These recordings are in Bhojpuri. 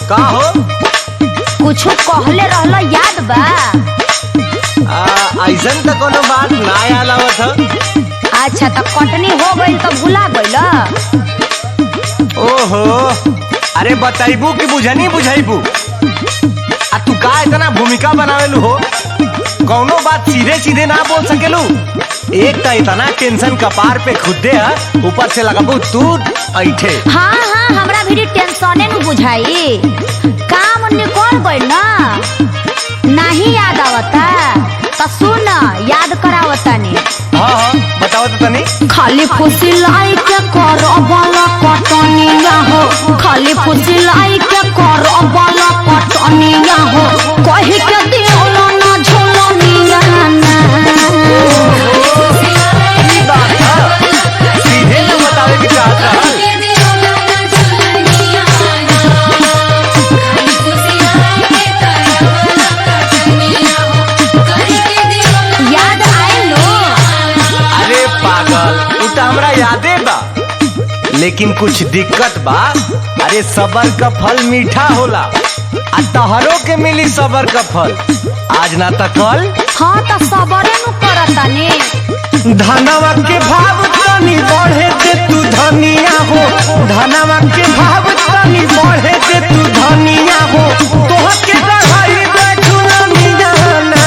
का हो? कुछ कहले रहला याद बा? ऐसन तो कोनो बात ना याद आवत ह। अच्छा तो कटनी हो गई तो भुला गइल? ओहो, अरे बताइबू कि बुझनी बुझाइबू? आ तू का इतना भूमिका बनावेलू हो? कौनो बात सीधे सीधे ना बोल सकेलू? एक तो इतना टेंशन कपार पे खुदे है, ऊपर से लगाबू तू ऐठे। हाँ हाँ, हमरा भी टेंशने न बुझाई। काम निकल गइल ना, नहीं याद आवता तो सुन याद करावतानी। हाँ हाँ बताओ तो तनी। खाली फुसिलाई के करबला कटनिया हो, खाली फुसिलाई के करबला कटनिया हो, कहि के दियोला ना झोलनिया ना। सीधे ना बतावे की चाहत रहल। याद आइल लो? अरे पागल, उ तो हमरा यादे बा, लेकिन कुछ दिक्कत बा। अरे सबर का फल मीठा होला, आ तहरो के मिली सबर का फल, आज ना त कल। हाँ तो सबरे नु करतानी। धनवा के भाव तनी बढ़े दे तू धनिया हो, धनवा के भाव तनी बढ़े दे तू धनिया हो, तोहर के बढ़ाई दे दुनिया ना।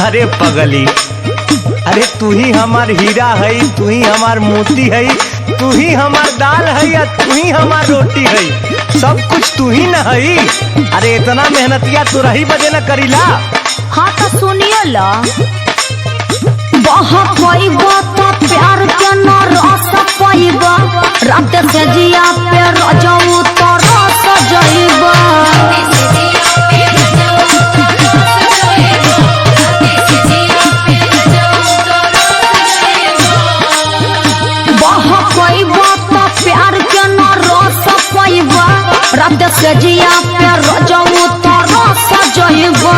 अरे पगली, अरे तू ही हमार हीरा है, तू ही हमार मोती है, तू ही हमार दाल है या तू ही हमार रोटी है, सब कुछ तू ही न है। अरे इतना मेहनतिया तू रही बजे न करीला। हाँ तो सुनियो ला, बहुत पाइबा तो प्यार के न रस पाइबा, रात से जिया पे रजाऊ तो रस जाइबा। रात से जिया पे रजाऊ तो रस जाइबा,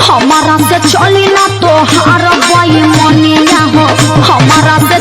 हमारा से चली ना तो हार बाई मनिया हो, हमारा से